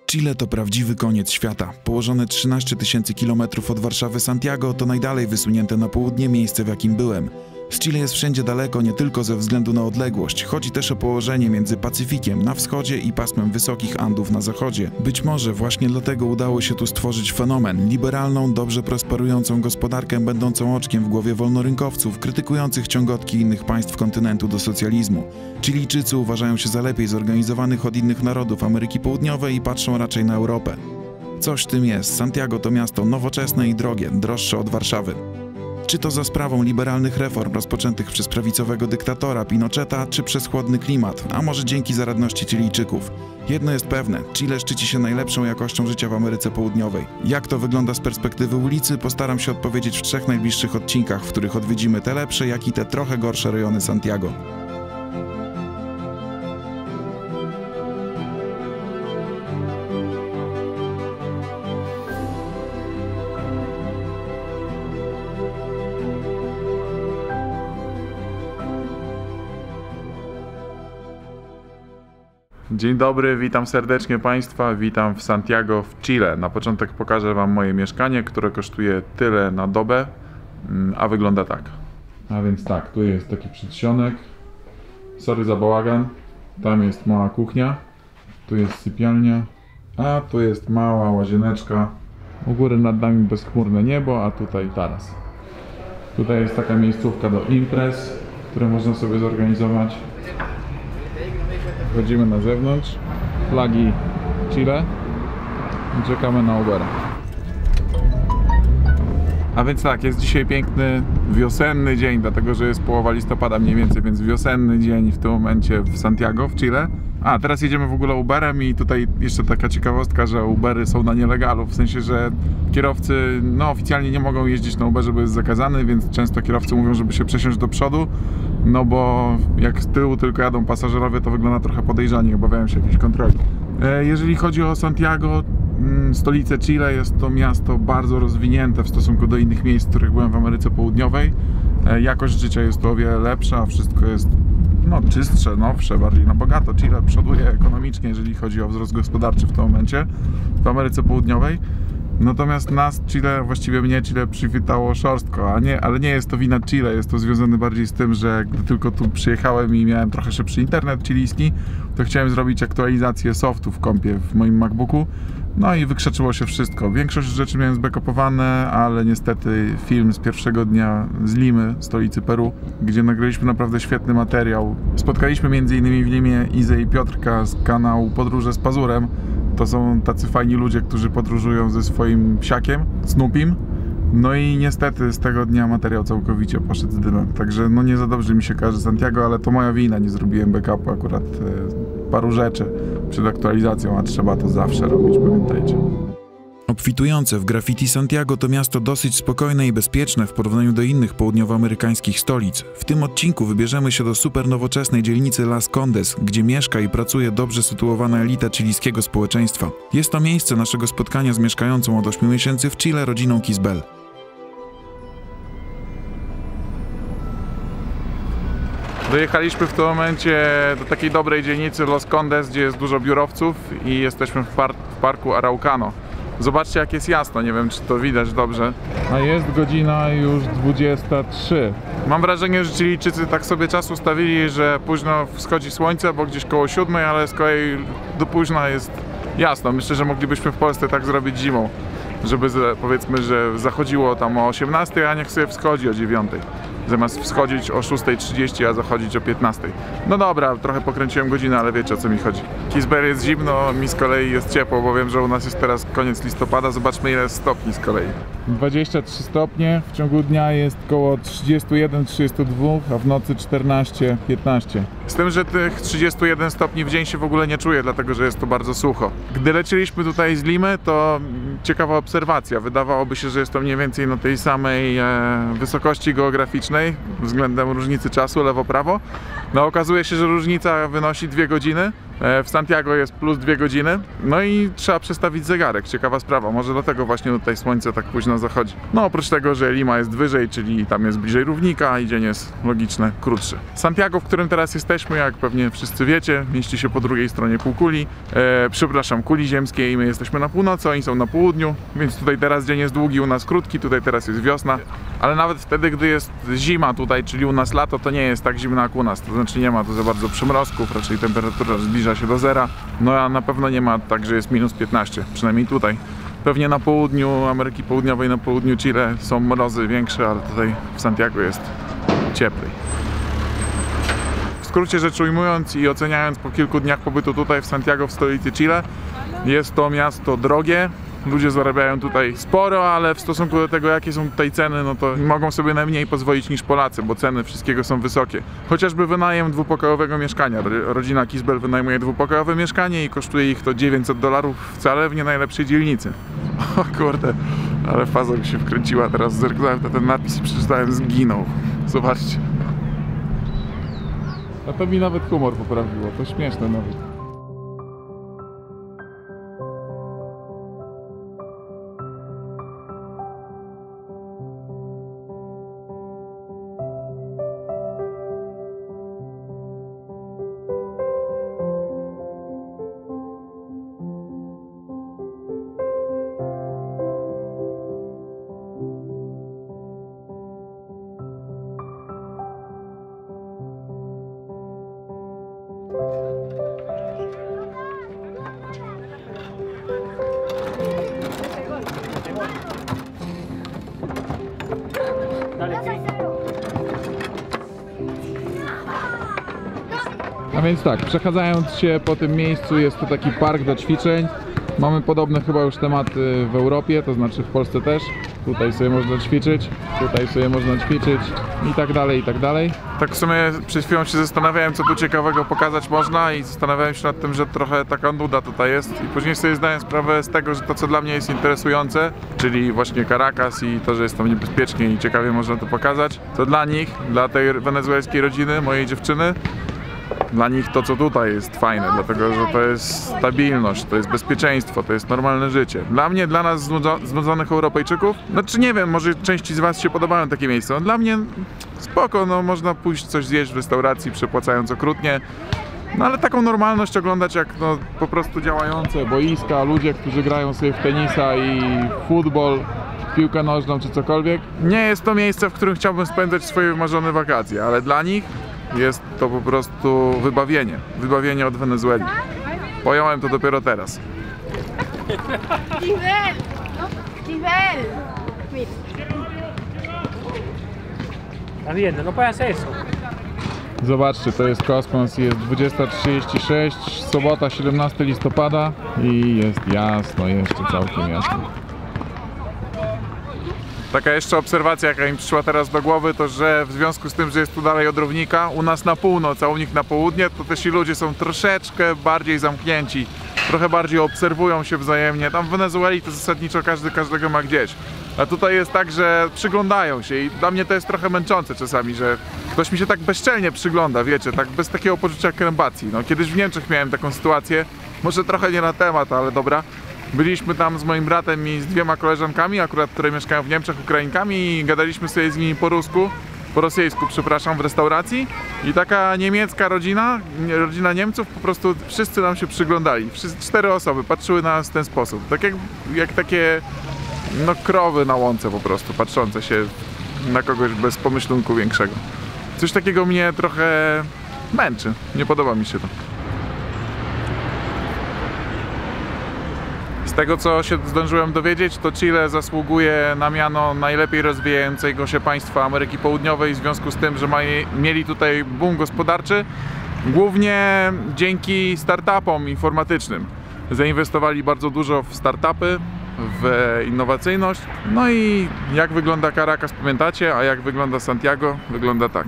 Chile to prawdziwy koniec świata. Położone 13 000 kilometrów od Warszawy Santiago to najdalej wysunięte na południe miejsce, w jakim byłem. Z Chile jest wszędzie daleko nie tylko ze względu na odległość, chodzi też o położenie między Pacyfikiem na wschodzie i pasmem wysokich Andów na zachodzie. Być może właśnie dlatego udało się tu stworzyć fenomen, liberalną, dobrze prosperującą gospodarkę będącą oczkiem w głowie wolnorynkowców, krytykujących ciągotki innych państw kontynentu do socjalizmu. Chilijczycy uważają się za lepiej zorganizowanych od innych narodów Ameryki Południowej i patrzą raczej na Europę. Coś w tym jest. Santiago to miasto nowoczesne i drogie, droższe od Warszawy. Czy to za sprawą liberalnych reform rozpoczętych przez prawicowego dyktatora Pinocheta, czy przez chłodny klimat, a może dzięki zaradności Chilijczyków. Jedno jest pewne, Chile szczyci się najlepszą jakością życia w Ameryce Południowej. Jak to wygląda z perspektywy ulicy, postaram się odpowiedzieć w 3 najbliższych odcinkach, w których odwiedzimy te lepsze, jak i te trochę gorsze rejony Santiago. Dzień dobry, witam serdecznie Państwa, witam w Santiago w Chile. Na początek pokażę Wam moje mieszkanie, które kosztuje tyle na dobę, a wygląda tak. A więc tak, tu jest taki przedsionek, sorry za bałagan, tam jest mała kuchnia, tu jest sypialnia, a tu jest mała łazieneczka. U góry nad nami bezchmurne niebo, a tutaj taras. Tutaj jest taka miejscówka do imprez, które można sobie zorganizować. Wchodzimy na zewnątrz, flagi Chile i czekamy na Ubera. A więc tak, jest dzisiaj piękny wiosenny dzień, dlatego że jest połowa listopada mniej więcej, więc wiosenny dzień w tym momencie w Santiago w Chile. A teraz jedziemy w ogóle Uberem i tutaj jeszcze taka ciekawostka, że Ubery są na nielegalu, w sensie, że kierowcy oficjalnie nie mogą jeździć na Uberze, bo jest zakazany, więc często kierowcy mówią, żeby się przesiąść do przodu, no bo jak z tyłu tylko jadą pasażerowie, to wygląda trochę podejrzanie, obawiają się jakiejś kontroli. Jeżeli chodzi o Santiago, stolicę Chile, jest to miasto bardzo rozwinięte w stosunku do innych miejsc, w których byłem w Ameryce Południowej. Jakość życia jest tu o wiele lepsza, wszystko jest czystsze, nowsze, bardziej na bogato. Chile przoduje ekonomicznie, jeżeli chodzi o wzrost gospodarczy w tym momencie w Ameryce Południowej. Natomiast nas Chile, właściwie mnie Chile przywitało szorstko, ale nie jest to wina Chile, jest to związane bardziej z tym, że gdy tylko tu przyjechałem i miałem trochę szybszy internet chilijski, to chciałem zrobić aktualizację softu w kompie w moim MacBooku. No i wykrzeczyło się wszystko. Większość rzeczy miałem zbackupowane, ale niestety film z pierwszego dnia z Limy, stolicy Peru, gdzie nagraliśmy naprawdę świetny materiał. Spotkaliśmy m.in. w Limie Izę i Piotrka z kanału Podróże z Pazurem. To są tacy fajni ludzie, którzy podróżują ze swoim psiakiem, Snoopim. No i niestety z tego dnia materiał całkowicie poszedł z dymem. Także nie za dobrze mi się kojarzy Santiago, ale to moja wina, nie zrobiłem backupu akurat paru rzeczy przed aktualizacją, a trzeba to zawsze robić, pamiętajcie. Obfitujące w graffiti Santiago to miasto dosyć spokojne i bezpieczne w porównaniu do innych południowoamerykańskich stolic. W tym odcinku wybierzemy się do super nowoczesnej dzielnicy Las Condes, gdzie mieszka i pracuje dobrze sytuowana elita chilijskiego społeczeństwa. Jest to miejsce naszego spotkania z mieszkającą od 8 miesięcy w Chile rodziną Kisbel. Dojechaliśmy w tym momencie do takiej dobrej dzielnicy Las Condes, gdzie jest dużo biurowców i jesteśmy w parku Araucano. Zobaczcie, jak jest jasno, nie wiem, czy to widać dobrze. A jest godzina już 23. Mam wrażenie, że Chilijczycy tak sobie czas ustawili, że późno wschodzi słońce, bo gdzieś koło 7, ale z kolei do późna jest jasno. Myślę, że moglibyśmy w Polsce tak zrobić zimą, żeby powiedzmy, że zachodziło tam o 18, a niech sobie wschodzi o 9. Zamiast wschodzić o 6:30, a zachodzić o 15. No dobra, trochę pokręciłem godzinę, ale wiecie, o co mi chodzi. Kisbel jest zimno, mi z kolei jest ciepło, bo wiem, że u nas jest teraz koniec listopada. Zobaczmy, ile jest stopni z kolei. 23 stopnie, w ciągu dnia jest około 31-32, a w nocy 14-15. Z tym, że tych 31 stopni w dzień się w ogóle nie czuję, dlatego że jest to bardzo sucho. Gdy leciliśmy tutaj z Limy, to ciekawa obserwacja. Wydawałoby się, że jest to mniej więcej na tej samej wysokości geograficznej względem różnicy czasu lewo-prawo. No okazuje się, że różnica wynosi 2 godziny. W Santiago jest plus 2 godziny, no i trzeba przestawić zegarek, ciekawa sprawa, może dlatego właśnie tutaj słońce tak późno zachodzi. No oprócz tego, że Lima jest wyżej, czyli tam jest bliżej równika i dzień jest logiczne, krótszy. Santiago, w którym teraz jesteśmy, jak pewnie wszyscy wiecie, mieści się po drugiej stronie półkuli, kuli ziemskiej, my jesteśmy na północy, oni są na południu, więc tutaj teraz dzień jest długi, u nas krótki, tutaj teraz jest wiosna, ale nawet wtedy, gdy jest zima tutaj, czyli u nas lato, to nie jest tak zimno jak u nas, to znaczy nie ma tu za bardzo przymrozków, raczej temperatura zbliża się do zera, no a na pewno nie ma tak, że jest minus 15, przynajmniej tutaj. Pewnie na południu Ameryki Południowej, na południu Chile są mrozy większe, ale tutaj w Santiago jest cieplej. W skrócie rzecz ujmując i oceniając po kilku dniach pobytu tutaj w Santiago, w stolicy Chile, jest to miasto drogie. Ludzie zarabiają tutaj sporo, ale w stosunku do tego, jakie są tutaj ceny, no to mogą sobie najmniej pozwolić niż Polacy, bo ceny wszystkiego są wysokie. Chociażby wynajem dwupokojowego mieszkania. Rodzina Kisbel wynajmuje dwupokojowe mieszkanie i kosztuje ich to $900 wcale w nie najlepszej dzielnicy. O kurde, ale faza mi się wkręciła, teraz zerknąłem na ten napis i przeczytałem zginął. Zobaczcie. A to mi nawet humor poprawiło, to śmieszne nawet. A więc tak, przechadzając się po tym miejscu, jest to taki park do ćwiczeń. Mamy podobne chyba już tematy w Europie, to znaczy w Polsce też. Tutaj sobie można ćwiczyć, tutaj sobie można ćwiczyć i tak dalej, i tak dalej. Tak w sumie przed chwilą się zastanawiałem, co tu ciekawego pokazać można i zastanawiałem się nad tym, że trochę taka nuda tutaj jest. I później sobie zdałem sprawę z tego, że to, co dla mnie jest interesujące, czyli właśnie Caracas i to, że jest tam niebezpiecznie i ciekawie można to pokazać, to dla nich, dla tej wenezuelskiej rodziny, mojej dziewczyny, dla nich to, co tutaj jest fajne, dlatego że to jest stabilność, to jest bezpieczeństwo, to jest normalne życie. Dla mnie, dla nas znudzonych Europejczyków, znaczy nie wiem, może części z was się podobają takie miejsca, no dla mnie spoko, no można pójść coś zjeść w restauracji, przepłacając okrutnie, no ale taką normalność oglądać jak no, po prostu działające boiska, ludzie, którzy grają sobie w tenisa i futbol, piłkę nożną czy cokolwiek. Nie jest to miejsce, w którym chciałbym spędzać swoje wymarzone wakacje, ale dla nich jest to po prostu wybawienie od Wenezueli. Pojąłem to dopiero teraz. Está viendo, no puede hacer eso. Zobaczcie, to jest kosmos, jest 20:36, sobota 17 listopada i jest jasno, jeszcze całkiem jasno. Taka jeszcze obserwacja, jaka mi przyszła teraz do głowy, to że w związku z tym, że jest tu dalej od równika, u nas na północ, a u nich na południe, to też ci ludzie są troszeczkę bardziej zamknięci, trochę bardziej obserwują się wzajemnie. Tam w Wenezueli to zasadniczo każdy każdego ma gdzieś. A tutaj jest tak, że przyglądają się i dla mnie to jest trochę męczące czasami, że ktoś mi się tak bezczelnie przygląda, wiecie, tak bez takiego poczucia krępacji. No, kiedyś w Niemczech miałem taką sytuację, może trochę nie na temat, ale dobra. Byliśmy tam z moim bratem i z 2 koleżankami, akurat które mieszkają w Niemczech, Ukrainkami i gadaliśmy sobie z nimi po rosyjsku, przepraszam, w restauracji i taka niemiecka rodzina Niemców, po prostu wszyscy nam się przyglądali, 4 osoby patrzyły na nas w ten sposób, tak jak takie no krowy na łące po prostu, patrzące się na kogoś bez pomyślunku większego. Coś takiego mnie trochę męczy, nie podoba mi się to. Z tego, co się zdążyłem dowiedzieć, to Chile zasługuje na miano najlepiej rozwijającego się państwa Ameryki Południowej w związku z tym, że mieli tutaj boom gospodarczy, głównie dzięki startupom informatycznym. Zainwestowali bardzo dużo w startupy, w innowacyjność. No i jak wygląda Caracas, pamiętacie, a jak wygląda Santiago? Wygląda tak.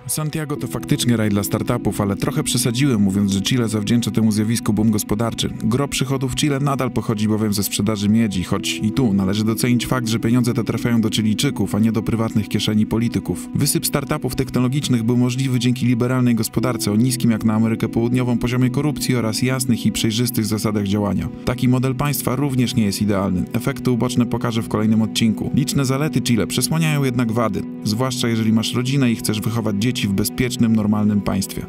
Santiago to faktycznie raj dla startupów, ale trochę przesadziłem, mówiąc, że Chile zawdzięcza temu zjawisku boom gospodarczy. Gro przychodów Chile nadal pochodzi bowiem ze sprzedaży miedzi, choć i tu należy docenić fakt, że pieniądze te trafiają do Chilijczyków, a nie do prywatnych kieszeni polityków. Wysyp startupów technologicznych był możliwy dzięki liberalnej gospodarce o niskim jak na Amerykę Południową poziomie korupcji oraz jasnych i przejrzystych zasadach działania. Taki model państwa również nie jest idealny. Efekty uboczne pokażę w kolejnym odcinku. Liczne zalety Chile przesłaniają jednak wady, zwłaszcza jeżeli masz rodzinę i chcesz wychować dzieci w bezpiecznym, normalnym państwie.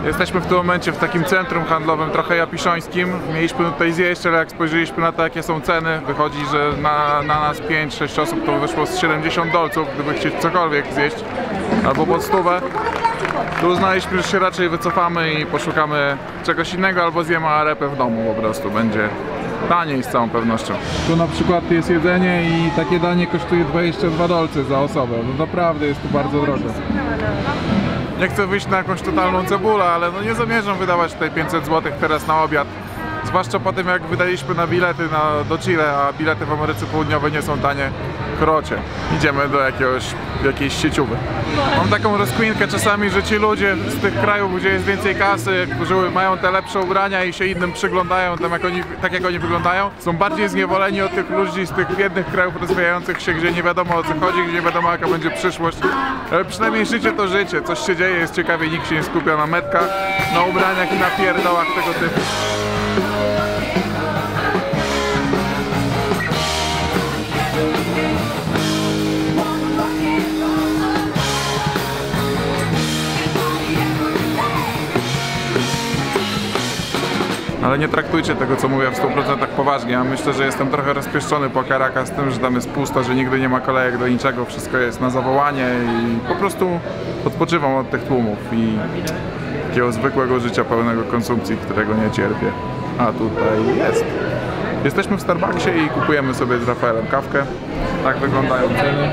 Jesteśmy w tym momencie w takim centrum handlowym trochę japiszońskim. Mieliśmy tutaj zjeść, ale jak spojrzeliśmy na to, jakie są ceny, wychodzi, że na nas 5-6 osób to wyszło z $70, gdyby chcieć cokolwiek zjeść, albo pod 100. Tu uznaliśmy, że się raczej wycofamy i poszukamy czegoś innego, albo zjemy arepę w domu po prostu. Będzie taniej z całą pewnością. Tu na przykład jest jedzenie i takie danie kosztuje $22 za osobę. No naprawdę jest tu bardzo drogo. Nie chcę wyjść na jakąś totalną cebulę, ale no nie zamierzam wydawać tutaj 500 zł teraz na obiad. Zwłaszcza po tym, jak wydaliśmy na bilety do Chile, a bilety w Ameryce Południowej nie są tanie. Krocie. Idziemy do jakiejś sieciowy. Mam taką rozkminkę czasami, że ci ludzie z tych krajów, gdzie jest więcej kasy, którzy mają te lepsze ubrania i się innym przyglądają, tak jak oni wyglądają, są bardziej zniewoleni od tych ludzi z tych biednych krajów rozwijających się, gdzie nie wiadomo o co chodzi, gdzie nie wiadomo jaka będzie przyszłość. Ale przynajmniej życie to życie. Coś się dzieje, jest ciekawie, nikt się nie skupia na metkach, na ubraniach i na pierdołach tego typu. Ale nie traktujcie tego, co mówię, w 100% poważnie. Ja myślę, że jestem trochę rozpieszczony po Caracas z tym, że tam jest pusto, że nigdy nie ma kolejek do niczego, wszystko jest na zawołanie i po prostu odpoczywam od tych tłumów i takiego zwykłego życia pełnego konsumpcji, którego nie cierpię. A tutaj jest. Jesteśmy w Starbucksie i kupujemy sobie z Rafaelem kawkę. Tak wyglądają ceny.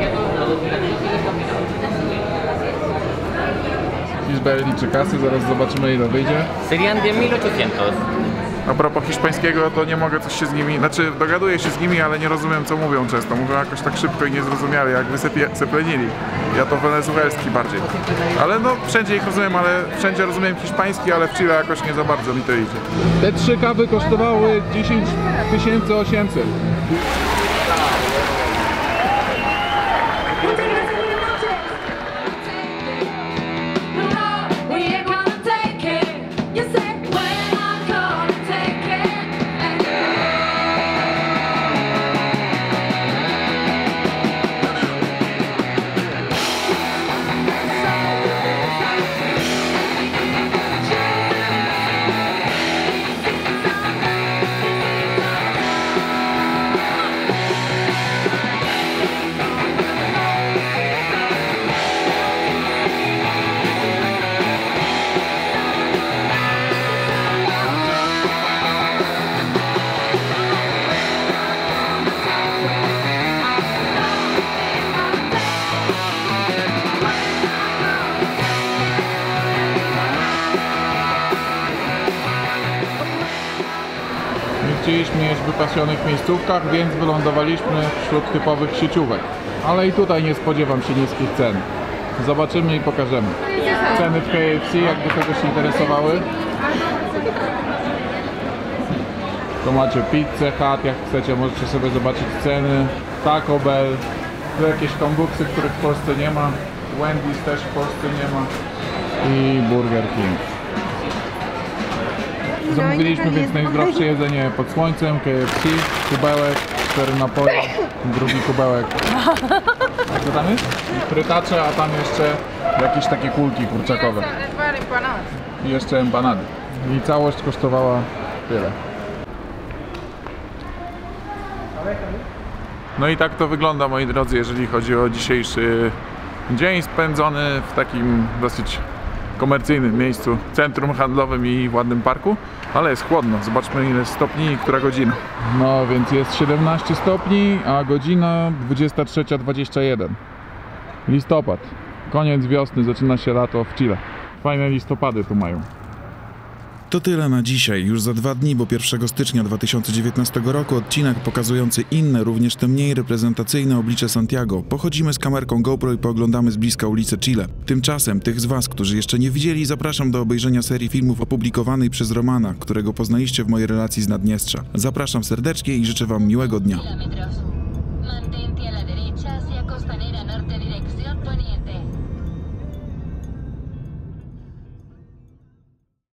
Izbel liczy kasy, zaraz zobaczymy ile wyjdzie. Serían 10.800. A propos hiszpańskiego, to nie mogę coś się z nimi, znaczy dogaduję się z nimi, ale nie rozumiem co mówią często. Mówią jakoś tak szybko i niezrozumiale, jakby seplenili. Ja to wenezuelski bardziej. Ale no wszędzie ich rozumiem, ale wszędzie rozumiem hiszpański, ale w Chile jakoś nie za bardzo mi to idzie. Te 3 kawy kosztowały 10,800. Chcieliśmy jeść w wypasionych miejscówkach, więc wylądowaliśmy wśród typowych sieciówek. Ale i tutaj nie spodziewam się niskich cen. Zobaczymy i pokażemy. Ceny w KFC, jakby kogoś interesowały. Tu macie Pizzę Hut, jak chcecie możecie sobie zobaczyć ceny. Taco Bell, tu jakieś kombuksy, których w Polsce nie ma. Wendy's też w Polsce nie ma. I Burger King. Zamówiliśmy więc najzdrowsze jedzenie pod słońcem, KFC, kubełek, 4 napoje, drugi kubełek. Co tam jest? Frytacze, a tam jeszcze jakieś takie kulki kurczakowe. I jeszcze empanady. I całość kosztowała tyle. No i tak to wygląda, moi drodzy, jeżeli chodzi o dzisiejszy dzień spędzony w takim dosyć komercyjnym miejscu, centrum handlowym i ładnym parku, ale jest chłodno. Zobaczmy, ile stopni i która godzina. No więc jest 17 stopni, a godzina 23:21. Listopad. Koniec wiosny, zaczyna się lato w Chile. Fajne listopady tu mają. To tyle na dzisiaj. Już za 2 dni, bo 1 stycznia 2019 roku odcinek pokazujący inne, również te mniej reprezentacyjne oblicze Santiago. Pochodzimy z kamerką GoPro i pooglądamy z bliska ulicę Chile. Tymczasem tych z Was, którzy jeszcze nie widzieli, zapraszam do obejrzenia serii filmów opublikowanej przez Romana, którego poznaliście w mojej relacji z Naddniestrza. Zapraszam serdecznie i życzę Wam miłego dnia. Mantente a la derecha hacia Costanera Norte, dirección poniente.